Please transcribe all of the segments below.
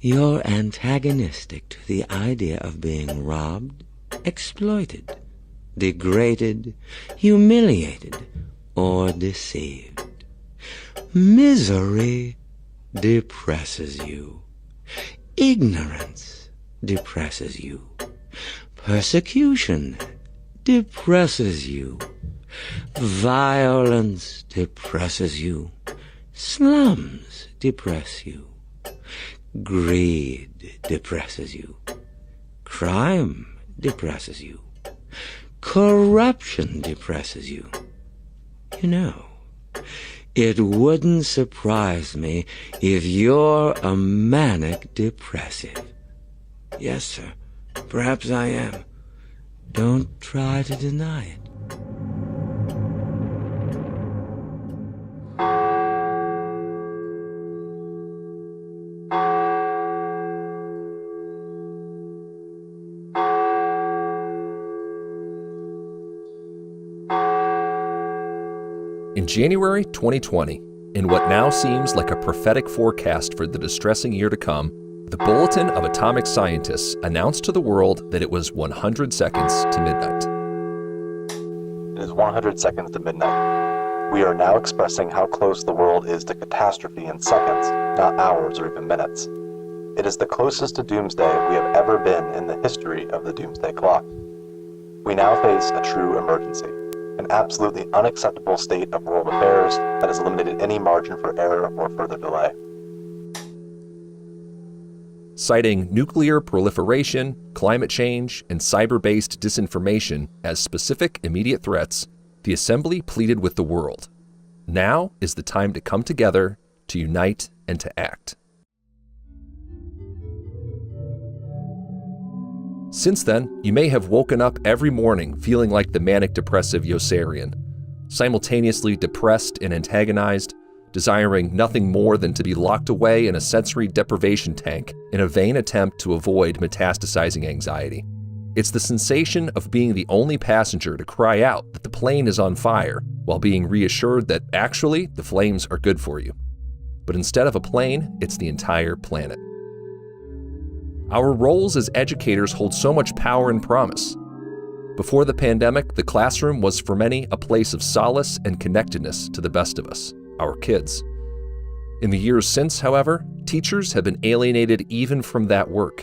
You're antagonistic to the idea of being robbed, exploited, degraded, humiliated, or deceived. Misery depresses you. Ignorance depresses you. Persecution depresses you. Violence depresses you. Slums depress you. Greed depresses you. Crime depresses you. Corruption depresses you. You know, it wouldn't surprise me if you're a manic depressive. Yes, sir. Perhaps I am. Don't try to deny it. In January 2020, in what now seems like a prophetic forecast for the distressing year to come, the Bulletin of Atomic Scientists announced to the world that it was 100 seconds to midnight. It is 100 seconds to midnight. We are now expressing how close the world is to catastrophe in seconds, not hours or even minutes. It is the closest to doomsday we have ever been in the history of the doomsday clock. We now face a true emergency, an absolutely unacceptable state of world affairs that has eliminated any margin for error or further delay. Citing nuclear proliferation, climate change, and cyber-based disinformation as specific immediate threats, the Assembly pleaded with the world. Now is the time to come together, to unite, and to act. Since then, you may have woken up every morning feeling like the manic-depressive Yossarian, simultaneously depressed and antagonized, desiring nothing more than to be locked away in a sensory deprivation tank in a vain attempt to avoid metastasizing anxiety. It's the sensation of being the only passenger to cry out that the plane is on fire while being reassured that actually the flames are good for you. But instead of a plane, it's the entire planet. Our roles as educators hold so much power and promise. Before the pandemic, the classroom was for many a place of solace and connectedness to the best of us, our kids. In the years since, however, teachers have been alienated even from that work.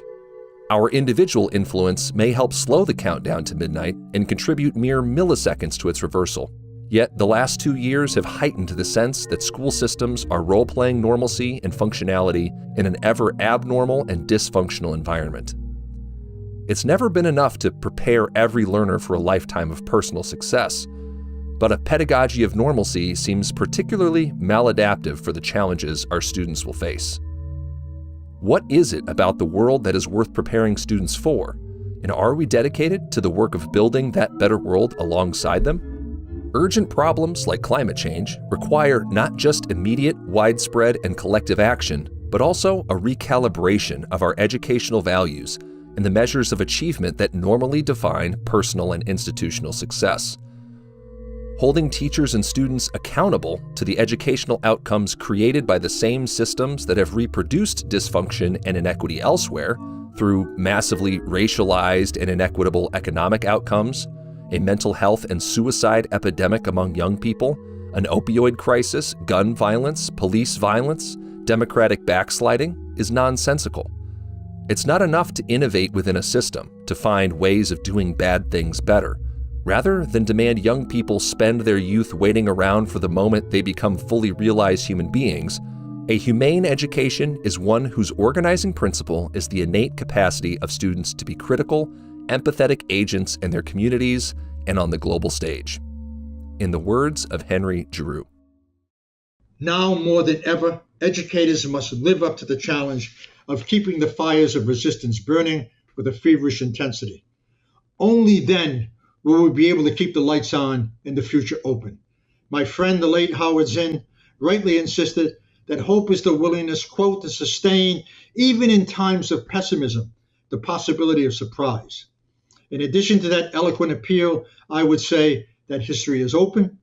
Our individual influence may help slow the countdown to midnight and contribute mere milliseconds to its reversal. Yet the last 2 years have heightened the sense that school systems are role-playing normalcy and functionality in an ever abnormal and dysfunctional environment. It's never been enough to prepare every learner for a lifetime of personal success, but a pedagogy of normalcy seems particularly maladaptive for the challenges our students will face. What is it about the world that is worth preparing students for? And are we dedicated to the work of building that better world alongside them? Urgent problems like climate change require not just immediate, widespread, and collective action, but also a recalibration of our educational values and the measures of achievement that normally define personal and institutional success. Holding teachers and students accountable to the educational outcomes created by the same systems that have reproduced dysfunction and inequity elsewhere through massively racialized and inequitable economic outcomes, a mental health and suicide epidemic among young people, an opioid crisis, gun violence, police violence, democratic backsliding, is nonsensical. It's not enough to innovate within a system to find ways of doing bad things better. Rather than demand young people spend their youth waiting around for the moment they become fully realized human beings, a humane education is one whose organizing principle is the innate capacity of students to be critical, empathetic agents in their communities and on the global stage. In the words of Henry Giroux. Now more than ever, educators must live up to the challenge of keeping the fires of resistance burning with a feverish intensity. Only then will we be able to keep the lights on and the future open. My friend, the late Howard Zinn, rightly insisted that hope is the willingness, quote, to sustain, even in times of pessimism, the possibility of surprise. In addition to that eloquent appeal, I would say that history is open.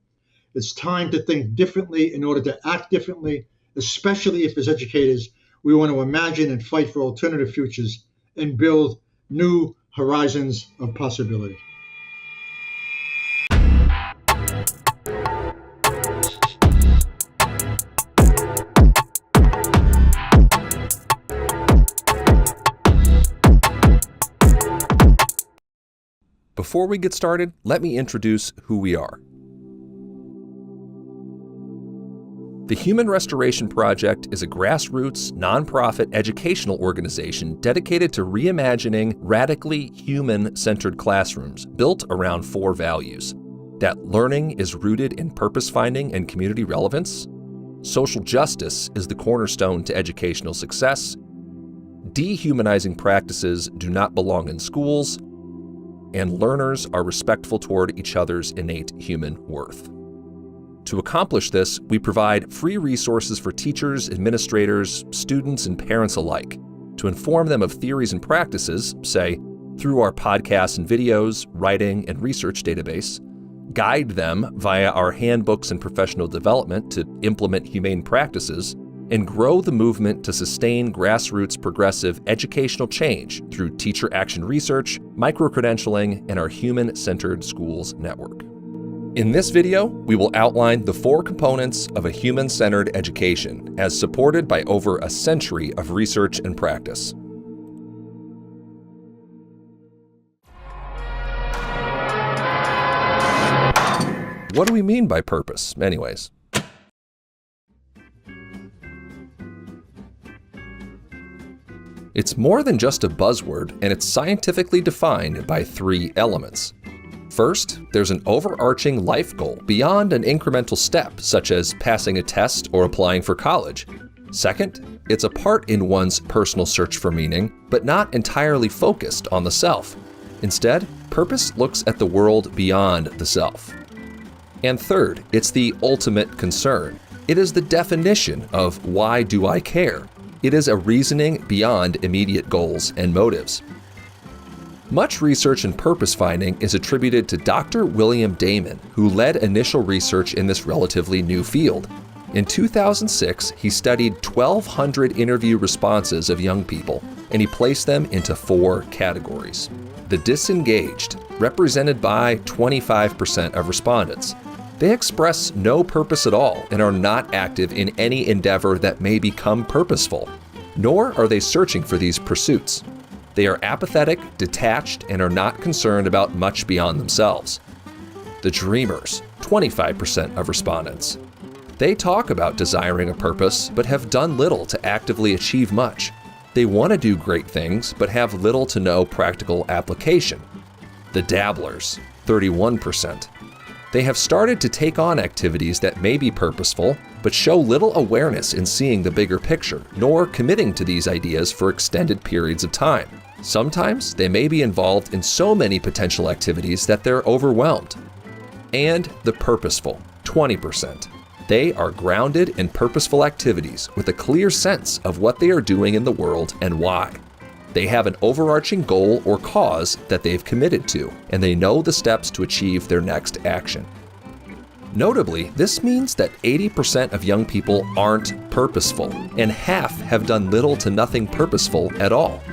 It's time to think differently in order to act differently, especially if as educators, we want to imagine and fight for alternative futures and build new horizons of possibility. Before we get started, let me introduce who we are. The Human Restoration Project is a grassroots, nonprofit educational organization dedicated to reimagining radically human-centered classrooms built around 4 values: that learning is rooted in purpose finding and community relevance, social justice is the cornerstone to educational success, dehumanizing practices do not belong in schools, and learners are respectful toward each other's innate human worth. To accomplish this, we provide free resources for teachers, administrators, students, and parents alike to inform them of theories and practices, say, through our podcasts and videos, writing, and research database, guide them via our handbooks and professional development to implement humane practices, and grow the movement to sustain grassroots progressive educational change through teacher action research, micro-credentialing, and our human-centered schools network. In this video, we will outline the 4 components of a human-centered education as supported by over a century of research and practice. What do we mean by purpose, anyways? It's more than just a buzzword, and it's scientifically defined by 3 elements. First, there's an overarching life goal beyond an incremental step, such as passing a test or applying for college. Second, it's a part in one's personal search for meaning, but not entirely focused on the self. Instead, purpose looks at the world beyond the self. And third, it's the ultimate concern. It is the definition of why do I care? It is a reasoning beyond immediate goals and motives. Much research in purpose finding is attributed to Dr. William Damon, who led initial research in this relatively new field. In 2006, he studied 1,200 interview responses of young people, and he placed them into 4 categories. The disengaged, represented by 25% of respondents. They express no purpose at all and are not active in any endeavor that may become purposeful, nor are they searching for these pursuits. They are apathetic, detached, and are not concerned about much beyond themselves. The dreamers, 25% of respondents. They talk about desiring a purpose, but have done little to actively achieve much. They want to do great things, but have little to no practical application. The dabblers, 31%. They have started to take on activities that may be purposeful, but show little awareness in seeing the bigger picture, nor committing to these ideas for extended periods of time. Sometimes they may be involved in so many potential activities that they're overwhelmed. And the purposeful, 20%. They are grounded in purposeful activities with a clear sense of what they are doing in the world and why. They have an overarching goal or cause that they've committed to, and they know the steps to achieve their next action. Notably, this means that 80% of young people aren't purposeful, and half have done little to nothing purposeful at all.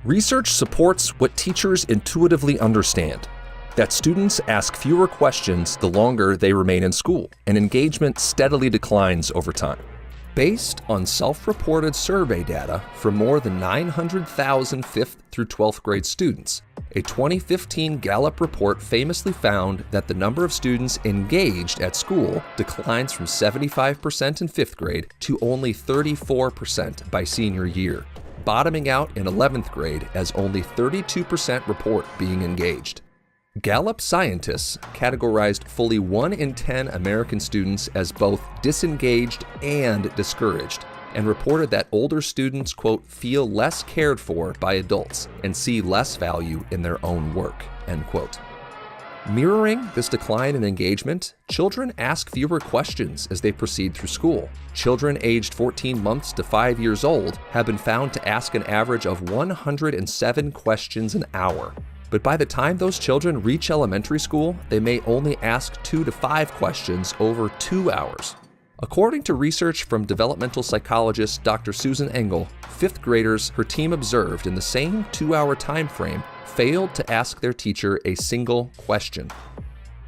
Research supports what teachers intuitively understand, that students ask fewer questions the longer they remain in school, and engagement steadily declines over time. Based on self-reported survey data from more than 900,000 5th through 12th grade students, a 2015 Gallup report famously found that the number of students engaged at school declines from 75% in 5th grade to only 34% by senior year, bottoming out in 11th grade as only 32% report being engaged. Gallup scientists categorized fully 1 in 10 American students as both disengaged and discouraged, and reported that older students, quote, feel less cared for by adults and see less value in their own work, end quote. Mirroring this decline in engagement, children ask fewer questions as they proceed through school. Children aged 14 months to 5 years old have been found to ask an average of 107 questions an hour, But by the time those children reach elementary school, they may only ask 2 to 5 questions over 2 hours. According to research from developmental psychologist Dr. Susan Engel, 5th graders her team observed in the same 2-hour time frame failed to ask their teacher a single question.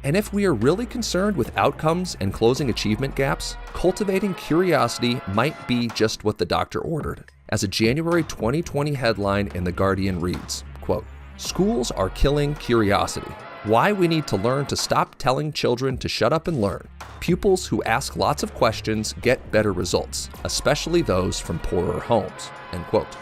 And if we are really concerned with outcomes and closing achievement gaps, cultivating curiosity might be just what the doctor ordered. As a January 2020 headline in The Guardian reads, quote, "Schools are killing curiosity. Why we need to learn to stop telling children to shut up and learn. Pupils who ask lots of questions get better results, especially those from poorer homes," end quote.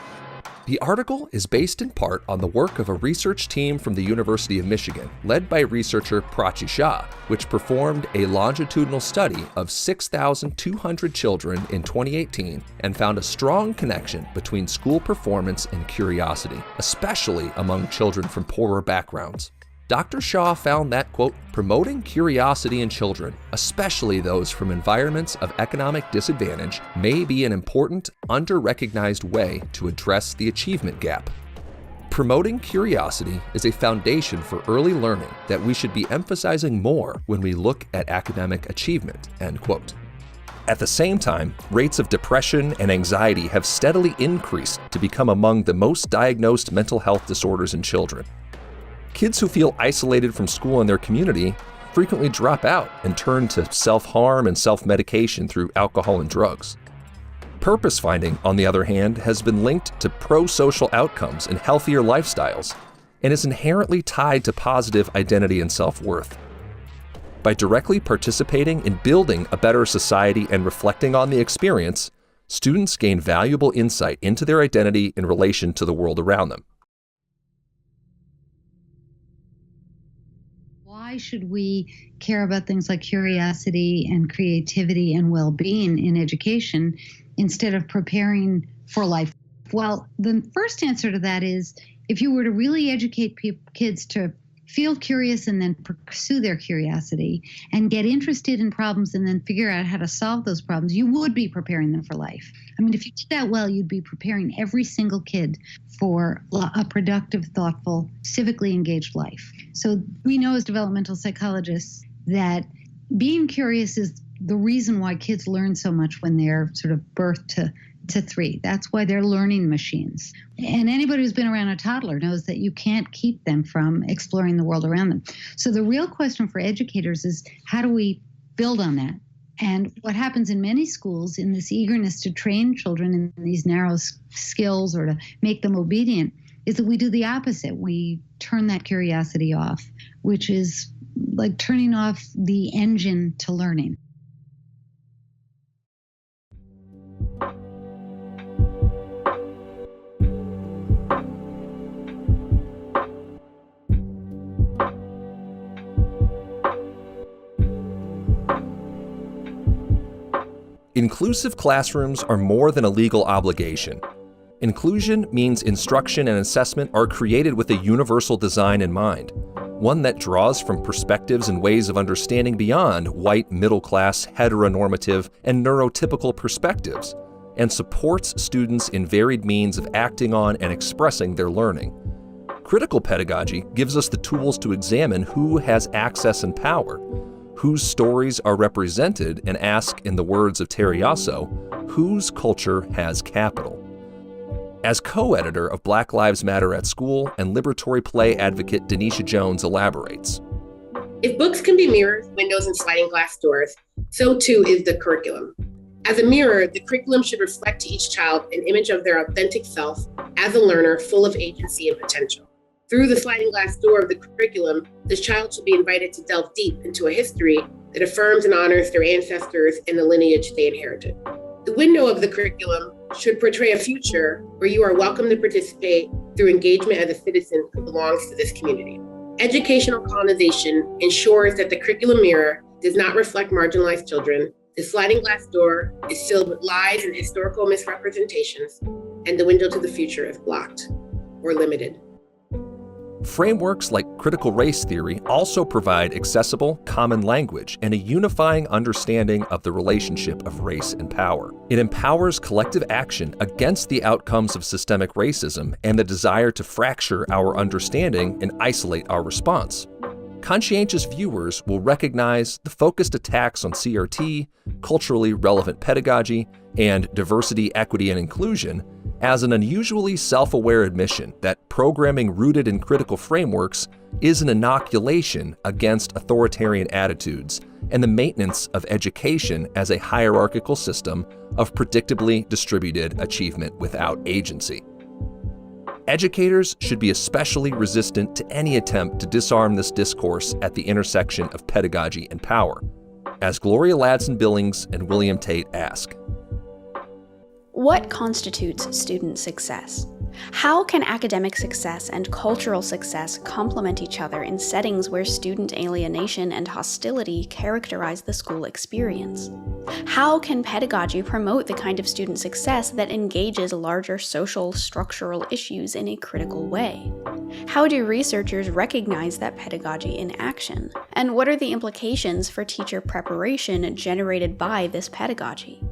The article is based in part on the work of a research team from the University of Michigan, led by researcher Prachi Shah, which performed a longitudinal study of 6,200 children in 2018 and found a strong connection between school performance and curiosity, especially among children from poorer backgrounds. Dr. Shah found that, quote, "promoting curiosity in children, especially those from environments of economic disadvantage, may be an important, under-recognized way to address the achievement gap. Promoting curiosity is a foundation for early learning that we should be emphasizing more when we look at academic achievement," end quote. At the same time, rates of depression and anxiety have steadily increased to become among the most diagnosed mental health disorders in children. Kids who feel isolated from school and their community frequently drop out and turn to self-harm and self-medication through alcohol and drugs. Purpose finding, on the other hand, has been linked to pro-social outcomes and healthier lifestyles, and is inherently tied to positive identity and self-worth. By directly participating in building a better society and reflecting on the experience, students gain valuable insight into their identity in relation to the world around them. Why should we care about things like curiosity and creativity and well-being in education instead of preparing for life? Well, the first answer to that is if you were to really educate kids to feel curious and then pursue their curiosity and get interested in problems and then figure out how to solve those problems, you would be preparing them for life. I mean, if you did that well, you'd be preparing every single kid for a productive, thoughtful, civically engaged life. So we know as developmental psychologists that being curious is the reason why kids learn so much when they're sort of birth to 3. That's why they're learning machines. And anybody who's been around a toddler knows that you can't keep them from exploring the world around them. So the real question for educators is, how do we build on that? And what happens in many schools in this eagerness to train children in these narrow skills or to make them obedient is that we do the opposite. We turn that curiosity off, which is like turning off the engine to learning. Inclusive classrooms are more than a legal obligation. Inclusion means instruction and assessment are created with a universal design in mind, one that draws from perspectives and ways of understanding beyond white, middle-class, heteronormative, and neurotypical perspectives, and supports students in varied means of acting on and expressing their learning. Critical pedagogy gives us the tools to examine who has access and power, whose stories are represented, and ask, in the words of Terry Yasso, whose culture has capital. As co-editor of Black Lives Matter at School and liberatory play advocate Denisha Jones elaborates. If books can be mirrors, windows, and sliding glass doors, so too is the curriculum. As a mirror, the curriculum should reflect to each child an image of their authentic self as a learner full of agency and potential. Through the sliding glass door of the curriculum, this child should be invited to delve deep into a history that affirms and honors their ancestors and the lineage they inherited. The window of the curriculum should portray a future where you are welcome to participate through engagement as a citizen who belongs to this community. Educational colonization ensures that the curriculum mirror does not reflect marginalized children. The sliding glass door is filled with lies and historical misrepresentations, and the window to the future is blocked or limited. Frameworks like critical race theory also provide accessible, common language and a unifying understanding of the relationship of race and power. It empowers collective action against the outcomes of systemic racism and the desire to fracture our understanding and isolate our response. Conscientious viewers will recognize the focused attacks on CRT, culturally relevant pedagogy, and diversity, equity, and inclusion as an unusually self-aware admission that programming rooted in critical frameworks is an inoculation against authoritarian attitudes and the maintenance of education as a hierarchical system of predictably distributed achievement without agency. Educators should be especially resistant to any attempt to disarm this discourse at the intersection of pedagogy and power. As Gloria Ladson-Billings and William Tate ask, what constitutes student success? How can academic success and cultural success complement each other in settings where student alienation and hostility characterize the school experience? How can pedagogy promote the kind of student success that engages larger social, structural issues in a critical way? How do researchers recognize that pedagogy in action? And what are the implications for teacher preparation generated by this pedagogy?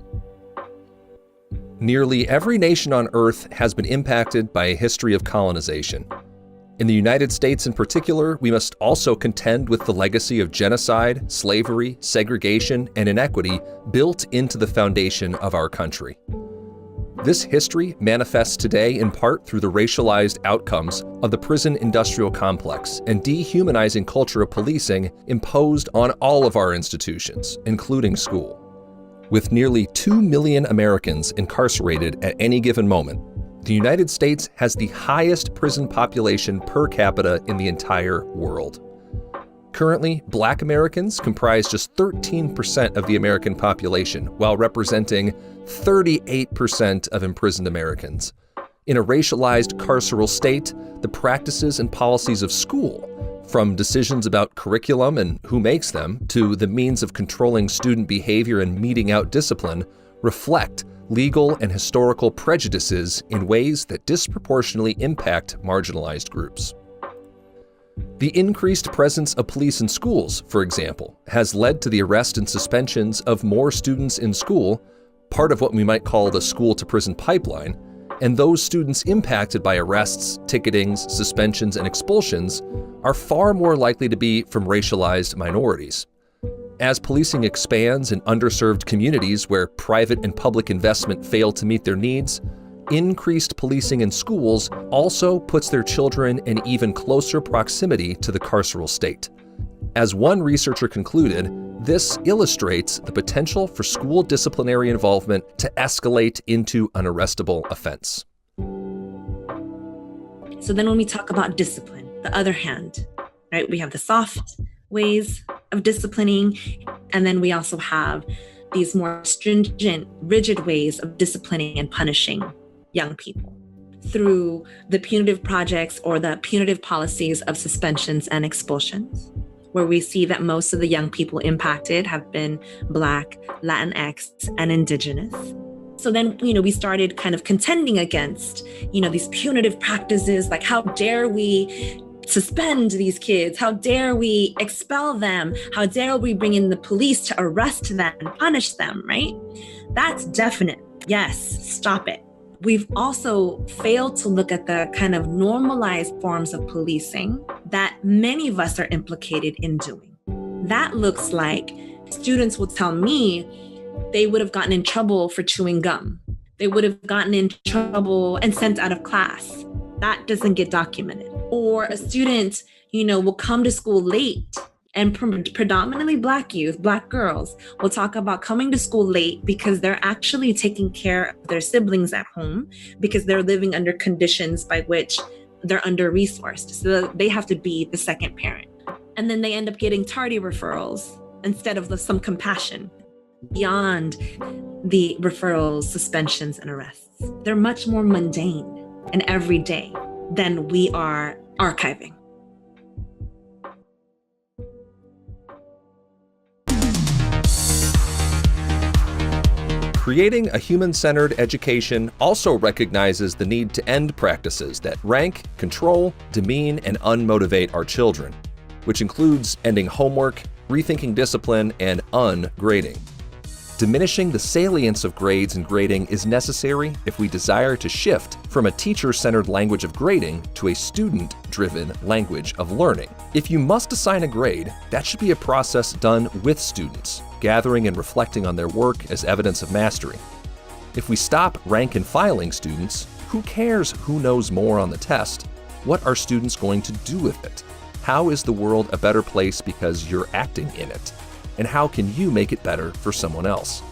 Nearly every nation on Earth has been impacted by a history of colonization. In the United States in particular, we must also contend with the legacy of genocide, slavery, segregation, and inequity built into the foundation of our country. This history manifests today in part through the racialized outcomes of the prison industrial complex and dehumanizing culture of policing imposed on all of our institutions, including school. With nearly 2 million Americans incarcerated at any given moment, the United States has the highest prison population per capita in the entire world. Currently, Black Americans comprise just 13% of the American population, while representing 38% of imprisoned Americans. In a racialized carceral state, the practices and policies of school, from decisions about curriculum and who makes them, to the means of controlling student behavior and meting out discipline, reflect legal and historical prejudices in ways that disproportionately impact marginalized groups. The increased presence of police in schools, for example, has led to the arrest and suspensions of more students in school, part of what we might call the school-to-prison pipeline, and those students impacted by arrests, ticketings, suspensions, and expulsions are far more likely to be from racialized minorities. As policing expands in underserved communities where private and public investment fail to meet their needs, increased policing in schools also puts their children in even closer proximity to the carceral state. As one researcher concluded, this illustrates the potential for school disciplinary involvement to escalate into an arrestable offense. So then when we talk about discipline, the other hand, right, we have the soft ways of disciplining, and then we also have these more stringent, rigid ways of disciplining and punishing young people through the punitive projects or the punitive policies of suspensions and expulsions, where we see that most of the young people impacted have been Black, Latinx, and Indigenous. So then, we started kind of contending against, these punitive practices, like how dare we suspend these kids? How dare we expel them? How dare we bring in the police to arrest them and punish them, right? That's definite. Yes, stop it. We've also failed to look at the kind of normalized forms of policing that many of us are implicated in doing. That looks like students will tell me they would have gotten in trouble for chewing gum. They would have gotten in trouble and sent out of class. That doesn't get documented. Or a student, will come to school late, and predominantly Black youth, Black girls, will talk about coming to school late because they're actually taking care of their siblings at home because they're living under conditions by which they're under-resourced. So they have to be the second parent. And then they end up getting tardy referrals instead of some compassion beyond the referrals, suspensions, and arrests. They're much more mundane and everyday than we are archiving. Creating a human-centered education also recognizes the need to end practices that rank, control, demean, and unmotivate our children, which includes ending homework, rethinking discipline, and ungrading. Diminishing the salience of grades and grading is necessary if we desire to shift from a teacher-centered language of grading to a student-driven language of learning. If you must assign a grade, that should be a process done with students, gathering and reflecting on their work as evidence of mastery. If we stop rank and filing students, who cares who knows more on the test? What are students going to do with it? How is the world a better place because you're acting in it? And how can you make it better for someone else?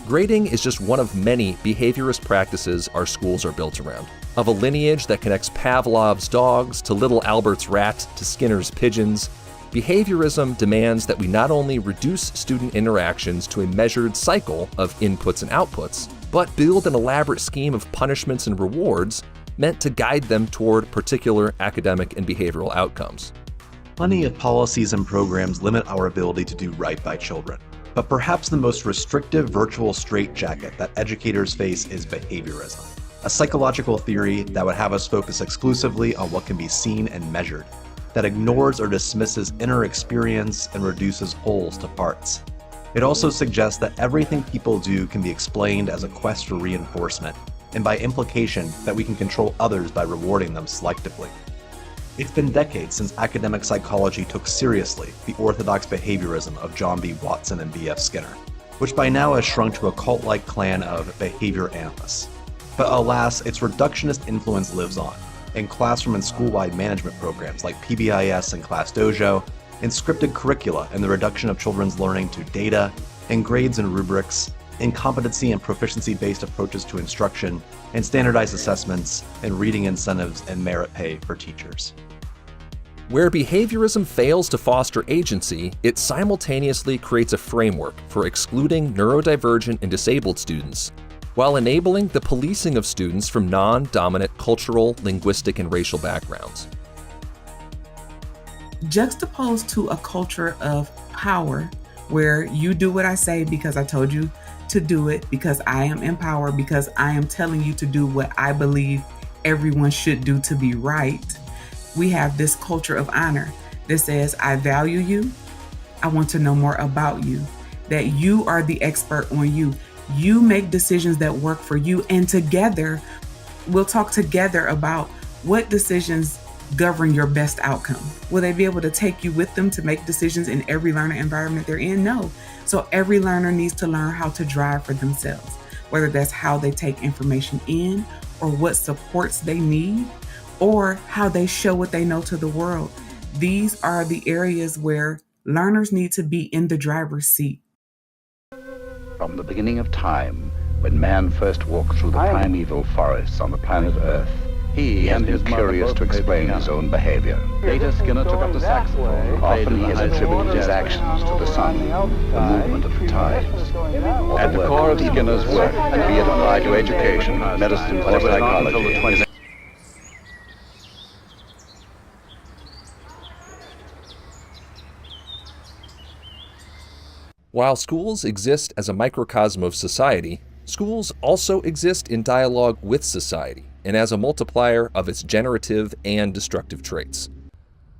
Grading is just one of many behaviorist practices our schools are built around. Of a lineage that connects Pavlov's dogs to Little Albert's rat to Skinner's pigeons, behaviorism demands that we not only reduce student interactions to a measured cycle of inputs and outputs, but build an elaborate scheme of punishments and rewards meant to guide them toward particular academic and behavioral outcomes. Plenty of policies and programs limit our ability to do right by children, but perhaps the most restrictive virtual straitjacket that educators face is behaviorism, a psychological theory that would have us focus exclusively on what can be seen and measured, that ignores or dismisses inner experience and reduces wholes to parts. It also suggests that everything people do can be explained as a quest for reinforcement, and by implication that we can control others by rewarding them selectively. It's been decades since academic psychology took seriously the orthodox behaviorism of John B. Watson and B.F. Skinner, which by now has shrunk to a cult-like clan of behavior analysts. But alas, its reductionist influence lives on, in classroom and school-wide management programs like PBIS and Class Dojo, in scripted curricula and the reduction of children's learning to data, in grades and rubrics, in competency and proficiency-based approaches to instruction, and standardized assessments, and reading incentives and merit pay for teachers. Where behaviorism fails to foster agency, it simultaneously creates a framework for excluding neurodivergent and disabled students, while enabling the policing of students from non-dominant cultural, linguistic, and racial backgrounds. Juxtaposed to a culture of power, where you do what I say because I told you to do it, because I am in power, because I am telling you to do what I believe everyone should do to be right, we have this culture of honor that says, I value you, I want to know more about you, that you are the expert on you. You make decisions that work for you, and together, we'll talk together about what decisions govern your best outcome. Will they be able to take you with them to make decisions in every learner environment they're in? No. So every learner needs to learn how to drive for themselves, whether that's how they take information in, or what supports they need, or how they show what they know to the world. These are the areas where learners need to be in the driver's seat. From the beginning of time, when man first walked through the primeval forests on the planet Earth, he has been curious to explain his own behavior. Later, Skinner took up the saxophone. Often he has attributed his actions to the sun, the movement of the tides. At the core of Skinner's work, be it applied to education, medicine, or psychology, While schools exist as a microcosm of society, schools also exist in dialogue with society and as a multiplier of its generative and destructive traits.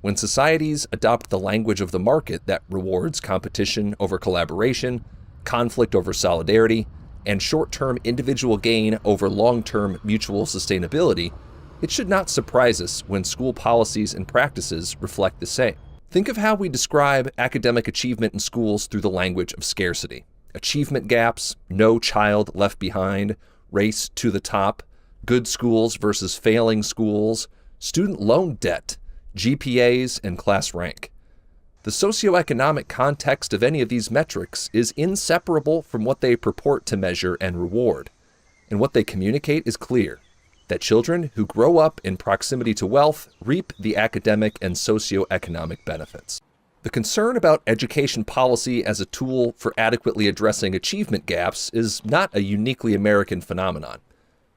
When societies adopt the language of the market that rewards competition over collaboration, conflict over solidarity, and short-term individual gain over long-term mutual sustainability, it should not surprise us when school policies and practices reflect the same. Think of how we describe academic achievement in schools through the language of scarcity. Achievement gaps, no child left behind, race to the top, good schools versus failing schools, student loan debt, GPAs, and class rank. The socioeconomic context of any of these metrics is inseparable from what they purport to measure and reward. And what they communicate is clear: that children who grow up in proximity to wealth reap the academic and socioeconomic benefits. The concern about education policy as a tool for adequately addressing achievement gaps is not a uniquely American phenomenon.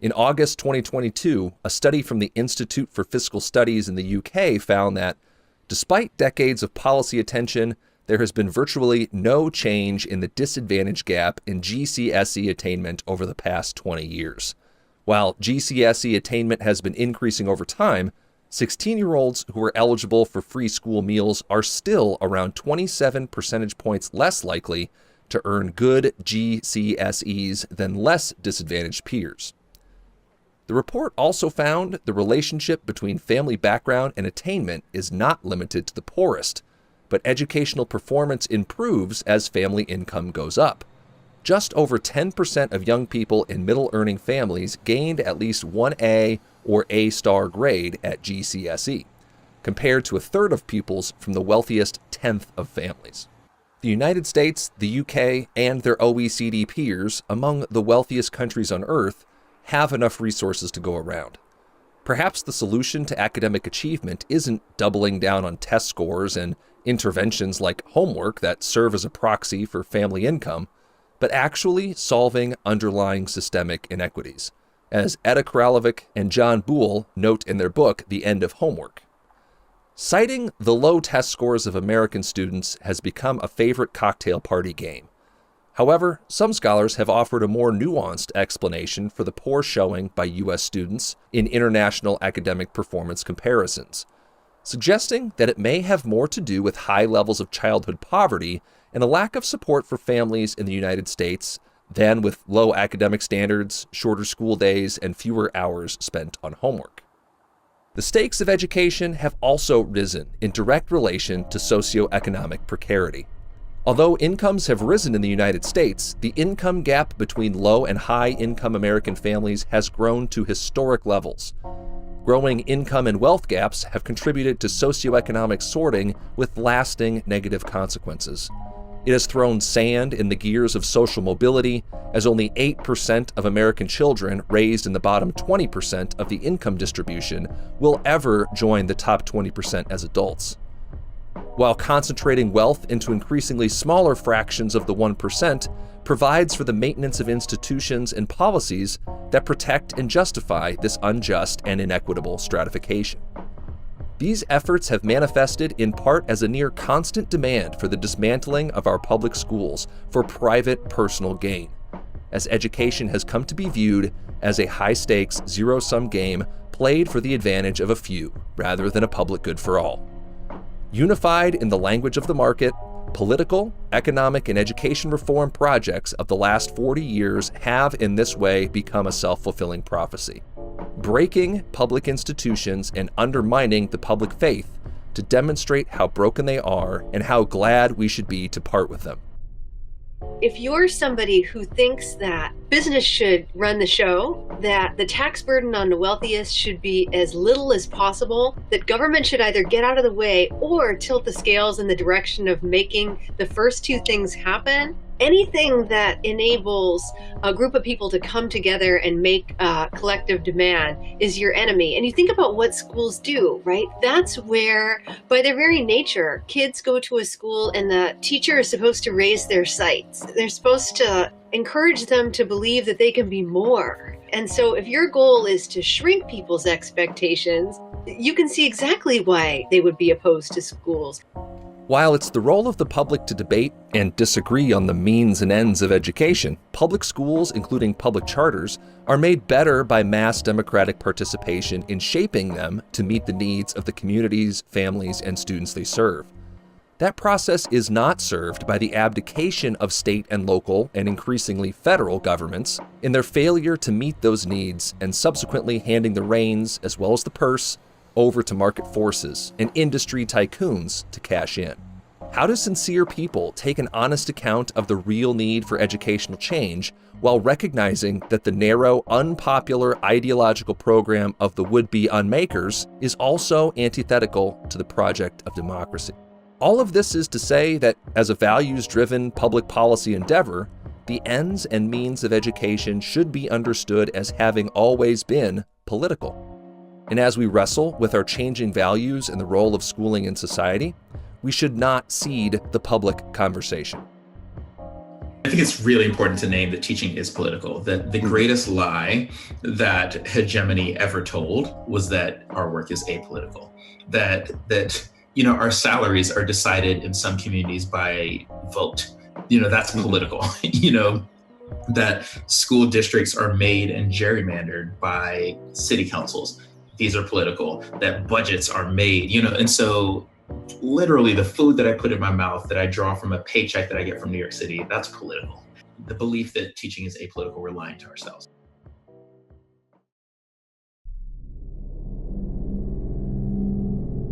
In August 2022, a study from the Institute for Fiscal Studies in the UK found that, despite decades of policy attention, there has been virtually no change in the disadvantage gap in GCSE attainment over the past 20 years. While GCSE attainment has been increasing over time, 16-year-olds who are eligible for free school meals are still around 27 percentage points less likely to earn good GCSEs than less disadvantaged peers. The report also found the relationship between family background and attainment is not limited to the poorest, but educational performance improves as family income goes up. Just over 10% of young people in middle-earning families gained at least one A or A-star grade at GCSE, compared to a third of pupils from the wealthiest 10th of families. The United States, the UK, and their OECD peers, among the wealthiest countries on Earth, have enough resources to go around. Perhaps the solution to academic achievement isn't doubling down on test scores and interventions like homework that serve as a proxy for family income, but actually solving underlying systemic inequities, as Etta Karalovic and John Boole note in their book, The End of Homework. Citing the low test scores of American students has become a favorite cocktail party game. However, some scholars have offered a more nuanced explanation for the poor showing by U.S. students in international academic performance comparisons, suggesting that it may have more to do with high levels of childhood poverty and a lack of support for families in the United States than with low academic standards, shorter school days, and fewer hours spent on homework. The stakes of education have also risen in direct relation to socioeconomic precarity. Although incomes have risen in the United States, the income gap between low and high-income American families has grown to historic levels. Growing income and wealth gaps have contributed to socioeconomic sorting with lasting negative consequences. It has thrown sand in the gears of social mobility, as only 8% of American children raised in the bottom 20% of the income distribution will ever join the top 20% as adults. While concentrating wealth into increasingly smaller fractions of the 1% provides for the maintenance of institutions and policies that protect and justify this unjust and inequitable stratification. These efforts have manifested in part as a near constant demand for the dismantling of our public schools for private personal gain, as education has come to be viewed as a high-stakes, zero-sum game played for the advantage of a few rather than a public good for all. Unified in the language of the market, political, economic, and education reform projects of the last 40 years have in this way become a self-fulfilling prophecy, breaking public institutions and undermining the public faith to demonstrate how broken they are and how glad we should be to part with them. If you're somebody who thinks that business should run the show, that the tax burden on the wealthiest should be as little as possible, that government should either get out of the way or tilt the scales in the direction of making the first two things happen, anything that enables a group of people to come together and make a collective demand is your enemy. And you think about what schools do, right? That's where, by their very nature, kids go to a school and the teacher is supposed to raise their sights. They're supposed to encourage them to believe that they can be more. And so if your goal is to shrink people's expectations, you can see exactly why they would be opposed to schools. While it's the role of the public to debate and disagree on the means and ends of education, public schools, including public charters, are made better by mass democratic participation in shaping them to meet the needs of the communities, families, and students they serve. That process is not served by the abdication of state and local, and increasingly federal governments, in their failure to meet those needs and subsequently handing the reins, as well as the purse, over to market forces and industry tycoons to cash in. How do sincere people take an honest account of the real need for educational change while recognizing that the narrow, unpopular ideological program of the would-be unmakers is also antithetical to the project of democracy? All of this is to say that as a values-driven public policy endeavor, the ends and means of education should be understood as having always been political. And as we wrestle with our changing values and the role of schooling in society, we should not cede the public conversation. I think it's really important to name that teaching is political, that the greatest lie that hegemony ever told was that our work is apolitical, that our salaries are decided in some communities by vote. That's political. That school districts are made and gerrymandered by city councils. These are political. That budgets are made, and so literally the food that I put in my mouth that I draw from a paycheck that I get from New York City, that's political. The belief that teaching is apolitical, we're lying to ourselves.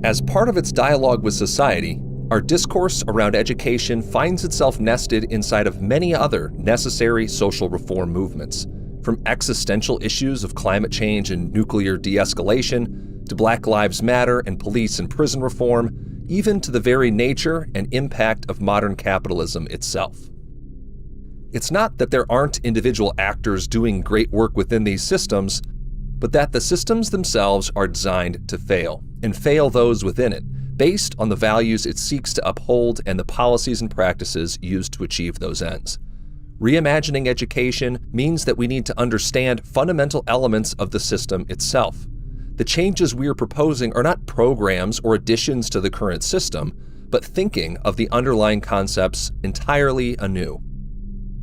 As part of its dialogue with society, our discourse around education finds itself nested inside of many other necessary social reform movements, from existential issues of climate change and nuclear de-escalation, to Black Lives Matter and police and prison reform, even to the very nature and impact of modern capitalism itself. It's not that there aren't individual actors doing great work within these systems, but that the systems themselves are designed to fail, and fail those within it, based on the values it seeks to uphold and the policies and practices used to achieve those ends. Reimagining education means that we need to understand fundamental elements of the system itself. The changes we are proposing are not programs or additions to the current system, but thinking of the underlying concepts entirely anew.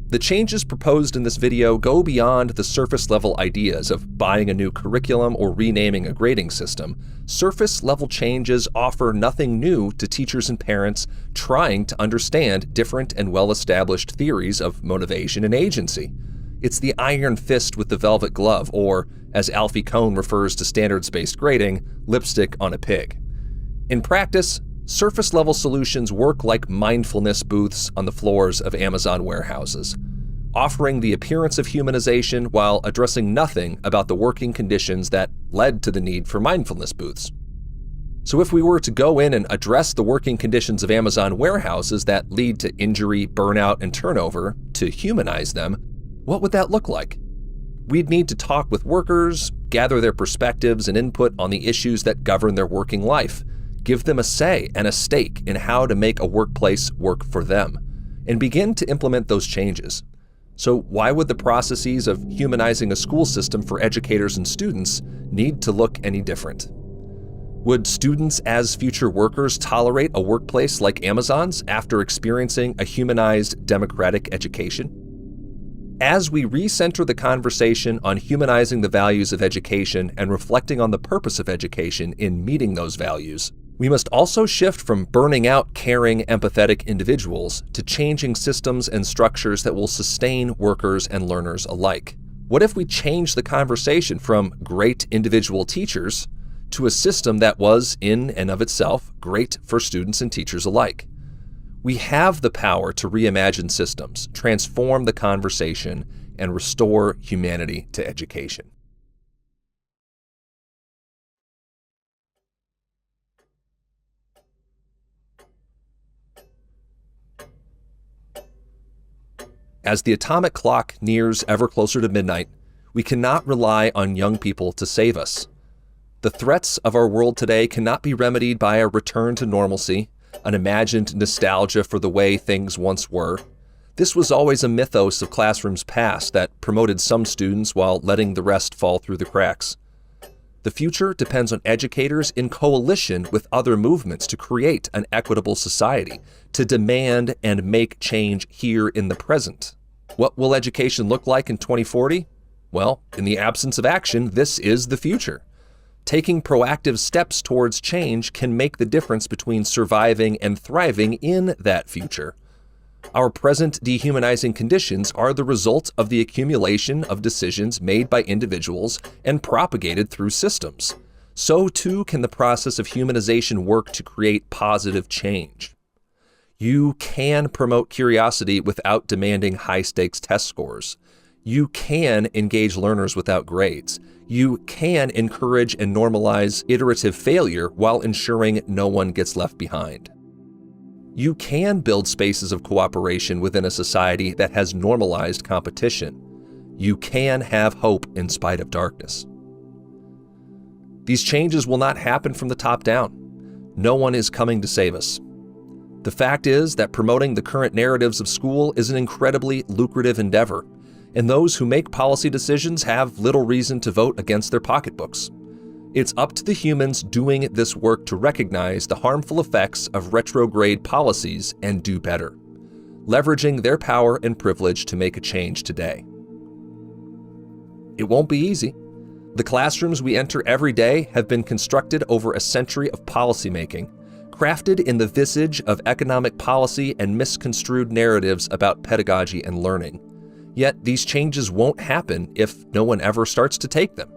The changes proposed in this video go beyond the surface-level ideas of buying a new curriculum or renaming a grading system. Surface-level changes offer nothing new to teachers and parents trying to understand different and well-established theories of motivation and agency. It's the iron fist with the velvet glove, or, as Alfie Kohn refers to standards-based grading, lipstick on a pig. In practice, surface-level solutions work like mindfulness booths on the floors of Amazon warehouses, offering the appearance of humanization while addressing nothing about the working conditions that led to the need for mindfulness booths. So if we were to go in and address the working conditions of Amazon warehouses that lead to injury, burnout, and turnover, to humanize them, what would that look like? We'd need to talk with workers, gather their perspectives and input on the issues that govern their working life, give them a say and a stake in how to make a workplace work for them, and begin to implement those changes. So why would the processes of humanizing a school system for educators and students need to look any different? Would students as future workers tolerate a workplace like Amazon's after experiencing a humanized democratic education? As we recenter the conversation on humanizing the values of education and reflecting on the purpose of education in meeting those values, we must also shift from burning out caring, empathetic individuals to changing systems and structures that will sustain workers and learners alike. What if we change the conversation from great individual teachers to a system that was, in and of itself, great for students and teachers alike? We have the power to reimagine systems, transform the conversation, and restore humanity to education. As the atomic clock nears ever closer to midnight, we cannot rely on young people to save us. The threats of our world today cannot be remedied by a return to normalcy, an imagined nostalgia for the way things once were. This was always a mythos of classrooms past that promoted some students while letting the rest fall through the cracks. The future depends on educators in coalition with other movements to create an equitable society, to demand and make change here in the present. What will education look like in 2040? Well, in the absence of action, this is the future. Taking proactive steps towards change can make the difference between surviving and thriving in that future. Our present dehumanizing conditions are the result of the accumulation of decisions made by individuals and propagated through systems. So too can the process of humanization work to create positive change. You can promote curiosity without demanding high-stakes test scores. You can engage learners without grades. You can encourage and normalize iterative failure while ensuring no one gets left behind. You can build spaces of cooperation within a society that has normalized competition. You can have hope in spite of darkness. These changes will not happen from the top down. No one is coming to save us. The fact is that promoting the current narratives of school is an incredibly lucrative endeavor, and those who make policy decisions have little reason to vote against their pocketbooks. It's up to the humans doing this work to recognize the harmful effects of retrograde policies and do better, leveraging their power and privilege to make a change today. It won't be easy. The classrooms we enter every day have been constructed over a century of policymaking, crafted in the visage of economic policy and misconstrued narratives about pedagogy and learning. Yet these changes won't happen if no one ever starts to take them.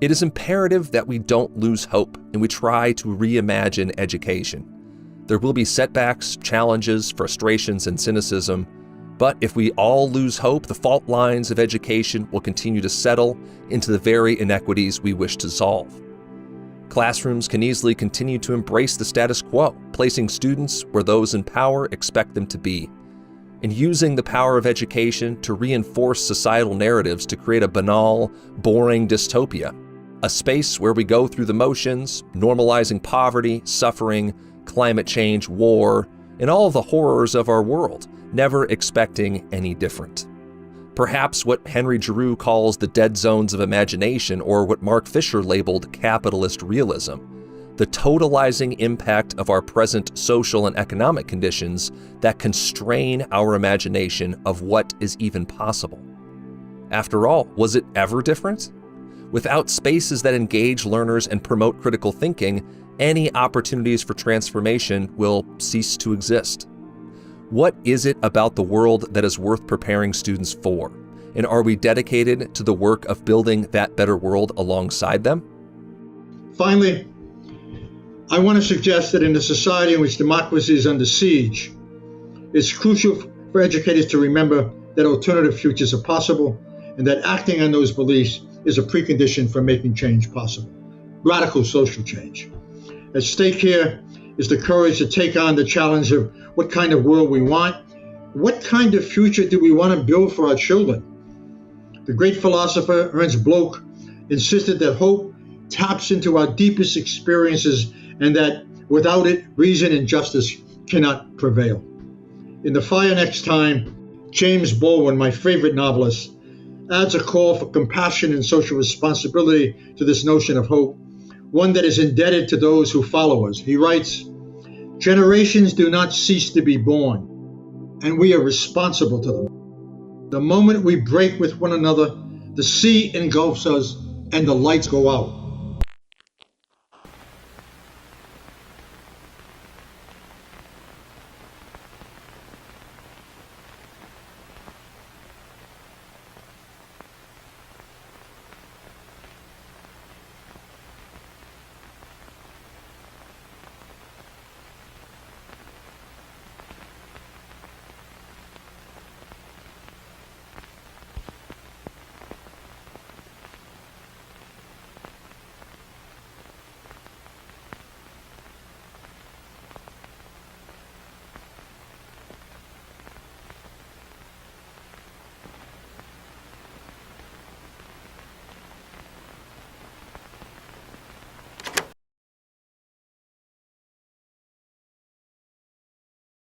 It is imperative that we don't lose hope and we try to reimagine education. There will be setbacks, challenges, frustrations, and cynicism, but if we all lose hope, the fault lines of education will continue to settle into the very inequities we wish to solve. Classrooms can easily continue to embrace the status quo, placing students where those in power expect them to be, and using the power of education to reinforce societal narratives to create a banal, boring dystopia, a space where we go through the motions, normalizing poverty, suffering, climate change, war, and all of the horrors of our world, never expecting any different. Perhaps what Henry Giroux calls the dead zones of imagination, or what Mark Fisher labeled capitalist realism, the totalizing impact of our present social and economic conditions that constrain our imagination of what is even possible. After all, was it ever different? Without spaces that engage learners and promote critical thinking, any opportunities for transformation will cease to exist. What is it about the world that is worth preparing students for? And are we dedicated to the work of building that better world alongside them? Finally, I want to suggest that in a society in which democracy is under siege, it's crucial for educators to remember that alternative futures are possible and that acting on those beliefs is a precondition for making change possible, radical social change. At stake here is the courage to take on the challenge of what kind of world we want, what kind of future do we want to build for our children. The great philosopher Ernst Bloch insisted that hope taps into our deepest experiences and that without it, reason and justice cannot prevail. In The Fire Next Time, James Baldwin, my favorite novelist, adds a call for compassion and social responsibility to this notion of hope, one that is indebted to those who follow us. He writes, "Generations do not cease to be born, and we are responsible to them. The moment we break with one another, the sea engulfs us and the lights go out.